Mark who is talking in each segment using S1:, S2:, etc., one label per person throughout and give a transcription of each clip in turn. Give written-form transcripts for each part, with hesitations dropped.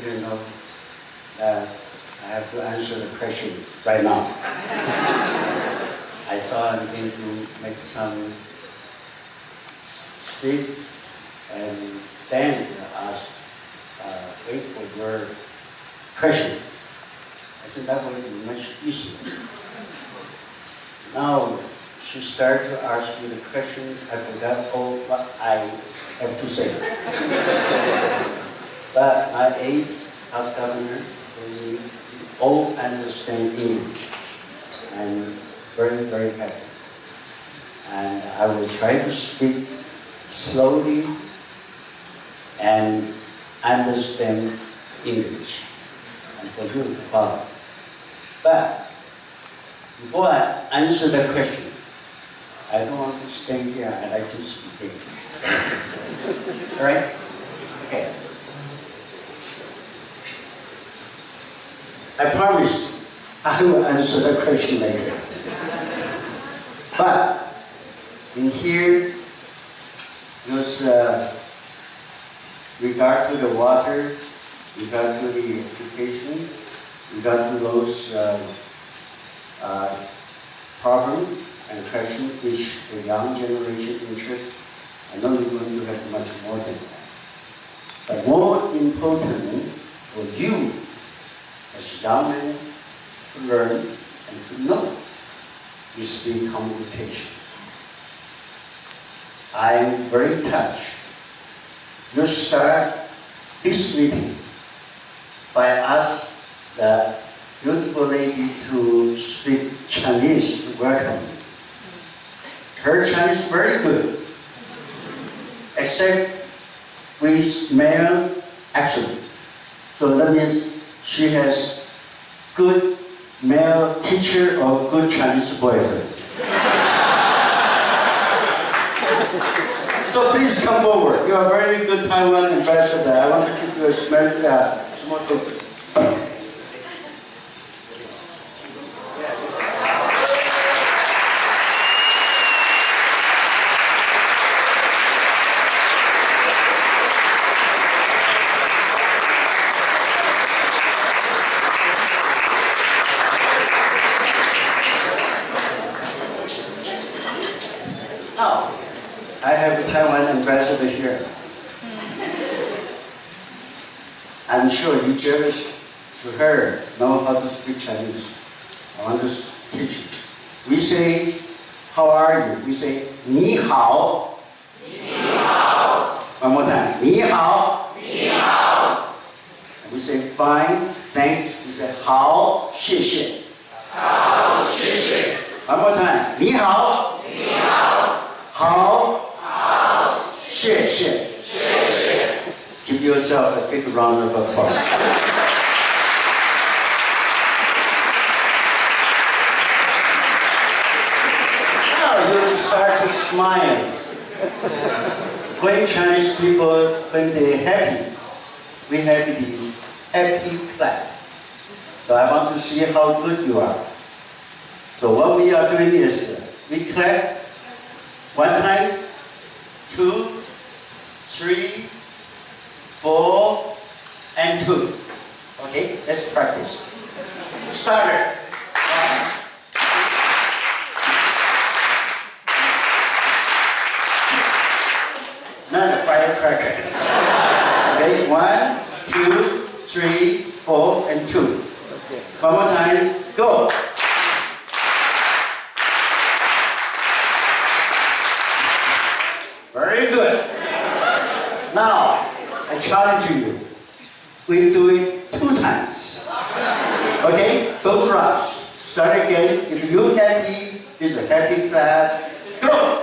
S1: didn't know that I have to answer the question right now. I thought I'm going to make some speech and then ask, wait for your question. I said that would be much easier. Now she started to ask me the question. I forgot all what I have to say. But my aides, House Governor, we all understand English. I'm very, very happy. And I will try to speak slowly and understand English. And for you to follow. But before I answer the question, I don't want to stay here. I like to speak English. All right? Okay. I promise I will answer the question later. But in here, there's regard to the water, regard to the education, regard to those problems and questions which the young generation interest. I know you're going to have much more than that. But more important for you as young men to learn and to know is the communication. I'm very touched. You start this meeting by asking the beautiful lady to speak Chinese to welcome you. Her Chinese is very good, except with male accent. So that means she has good male teacher or good Chinese boyfriend. So please come forward. You are a very good Taiwan ambassador. I want to give you a small token. Now, I have a Taiwan ambassador here. I'm sure you jealous to her know how to speak Chinese. I want to teach you. We say, how are you? We say, 你好. 你好. One more time. 你好. 你好. We say, fine, thanks. We say, 好,谢谢. 好,谢谢. One more time. 你好. 你好. 好,好,谢谢. 谢谢. Give yourself a big round of applause. Now you start to smile. When Chinese people, when they're happy, we have the happy clap. So I want to see how good you are. So what we are doing is, we clap 1 time, 2, 3, 4, and 2. Okay, let's practice. Start. 1. Not a firecracker. Okay, 1, 2, 3, 4, and 2. One more time, go. Very good. Now, I challenge you. We do it 2 times. Okay? Don't rush. Start again. If you're happy, it's a happy clap. Go!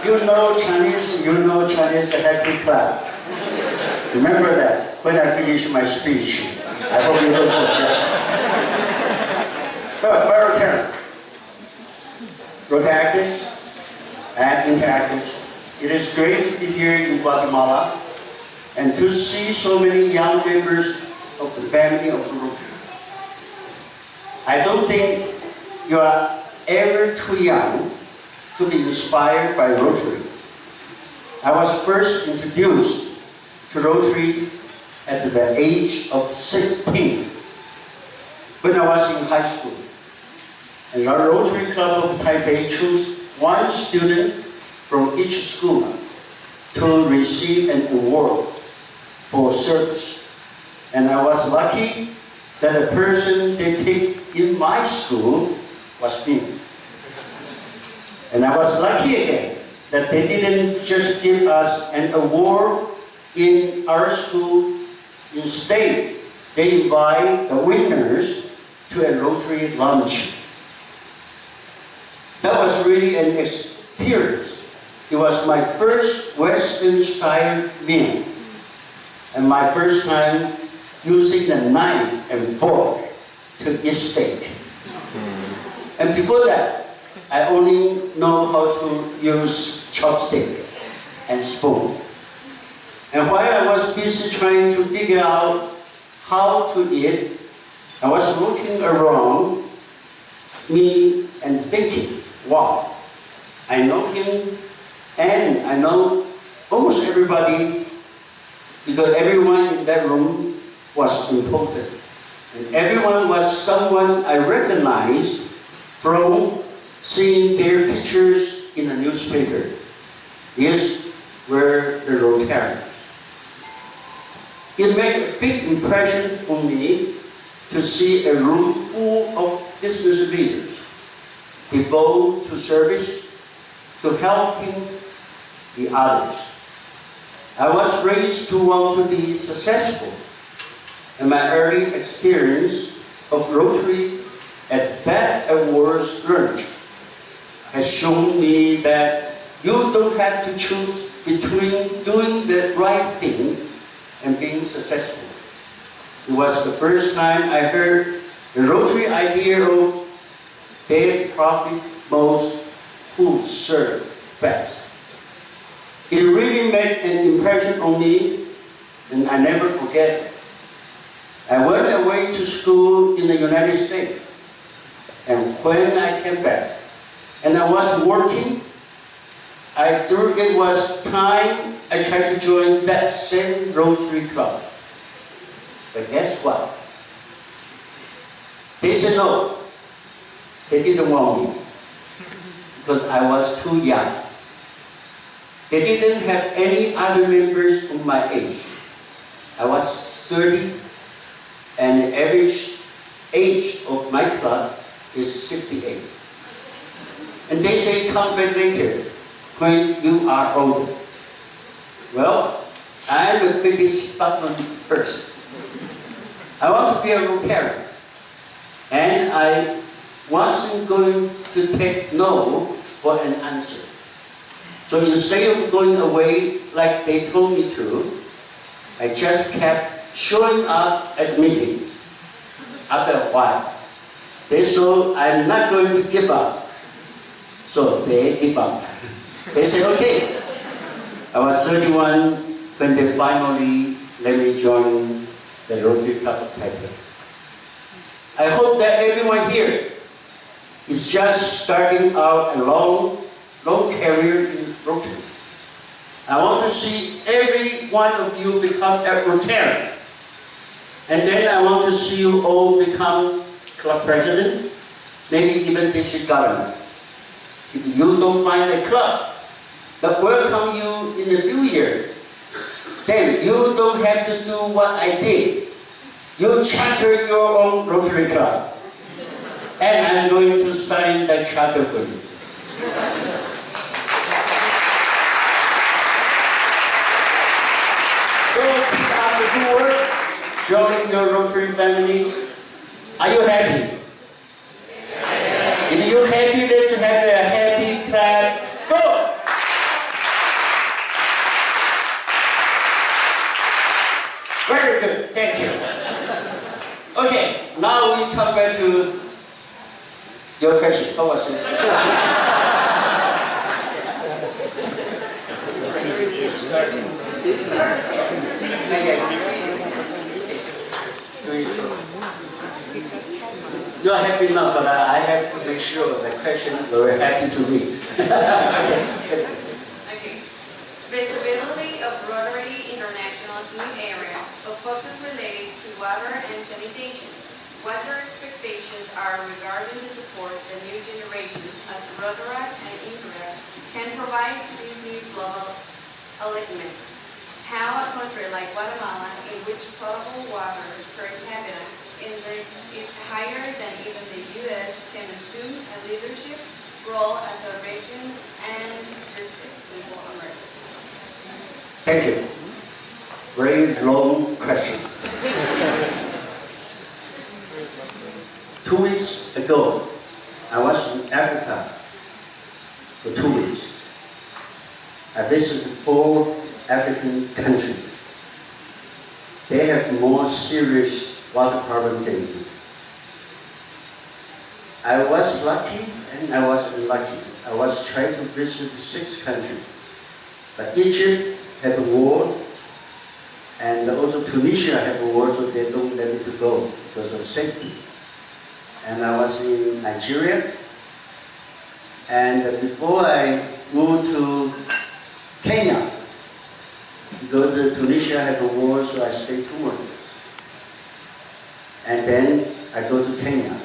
S1: You know Chinese happy clap. Remember that when I finish my speech. I hope you don't forget. Good, final turn. Rotaractors and interactors. It is great to be here in Guatemala. and to see so many young members of the family of Rotary. I don't think you are ever too young to be inspired by Rotary. I was first introduced to Rotary at the age of 16 when I was in high school. And our Rotary Club of Taipei chose one student from each school to receive an award for service. And I was lucky that the person they picked in my school was me. And I was lucky again that they didn't just give us an award in our school. Instead, they invite the winners to a Rotary lunch. That was really an experience. It was my first Western-style meal, and my first time using a knife and fork to eat steak. And before that, I only know how to use chopstick and spoon. And while I was busy trying to figure out how to eat, I was looking around me and thinking, wow, I know him and I know almost everybody, because everyone in that room was important. And everyone was someone I recognized from seeing their pictures in the newspaper. These were the Rotarians. It made a big impression on me to see a room full of business leaders devoted to service, to helping the others. I was raised to want to be successful, and my early experience of Rotary at that awards lunch has shown me that you don't have to choose between doing the right thing and being successful. It was the first time I heard the Rotary idea of they profit most who serve best. It really made an impression on me, and I never forget it. I went away to school in the United States, and when I came back, and I was working, I thought it was time I tried to join that same Rotary Club. But guess what? They said no. They didn't want me because I was too young. They didn't have any other members of my age. I was 30, and the average age of my club is 68. And they say come back later when you are older. Well, I'm a pretty stubborn person. I want to be a Rotarian, and I wasn't going to take no for an answer. So instead of going away like they told me to, I just kept showing up at meetings. After a while, they saw I'm not going to give up, so they give up. They said, okay. I was 31 when they finally let me join the Rotary Club of Taipei. I hope that everyone here is just starting out a long career in Rotary. I want to see every one of you become a Rotarian. And then I want to see you all become club president, maybe even district governor. If you don't find a club that welcome you in a few years, then you don't have to do what I did. You charter your own Rotary Club. And I'm going to sign that charter for you. So keep up the good work. Join your Rotary family. Are you happy? Yes. If you're happy, let's have a happy clap. Go! Very good, thank you. Okay, now we come back to your question. How was it? You are happy now, but I have to make sure the question very happy to me.
S2: Okay. Visibility of Rotary International's new area of focus related to water and sanitation. What your expectations are regarding the support the new generations as Rotaract and Encuentro can provide to this new global alignment? How a country like Guatemala, in which potable water per capita index is higher than even the U.S., can assume a leadership role as a region and district in Central America?
S1: Thank you. Very long question. 2 weeks ago, I was in Africa for 2 weeks. I visited 4 African countries. They have more serious water problem than we. I was lucky and I was unlucky. I was trying to visit 6 countries. But Egypt had a war, and also Tunisia had a war, so they don't let me to go because of safety. And I was in Nigeria, and before I moved to Kenya, because Tunisia had a war, so I stayed 2 more days. And then I go to Kenya.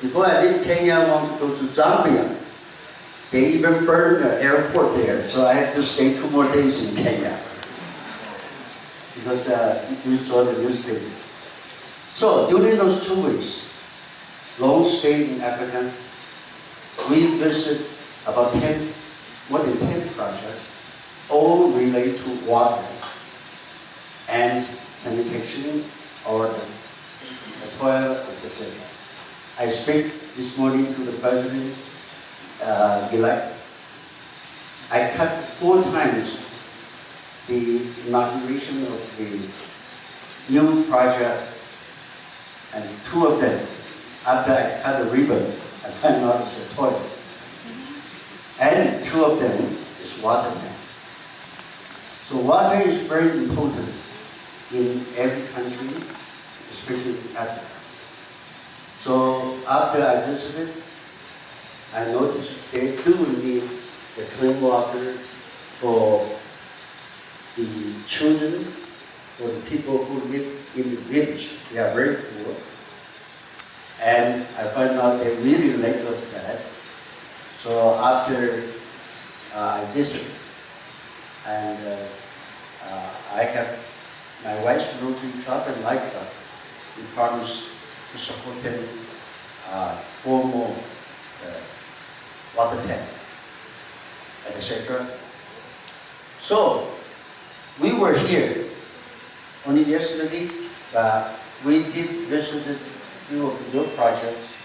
S1: Before I leave Kenya, I want to go to Zambia. They even burned the airport there, so I had to stay 2 more days in Kenya. Because you saw the newspaper. So during those 2 weeks, long stay in Africa, we visited about more than 10 projects, all related to water and sanitation or the toilet, etc. I speak this morning to the President elect. I cut 4 times the inauguration of the new project, and 2 of them, after I cut the ribbon, I found out it's a toilet. And 2 of them is water tank. So water is very important in every country, especially in Africa. So after I visited, I noticed they do need the clean water for the children, for the people who live in the village. They are very poor. And I find out they really lack of that. So after I visited, and I have my wife's Rotary Club and my club, we promised to support them 4 more water tank, etc. So we were here only yesterday. We did visit a few of your projects,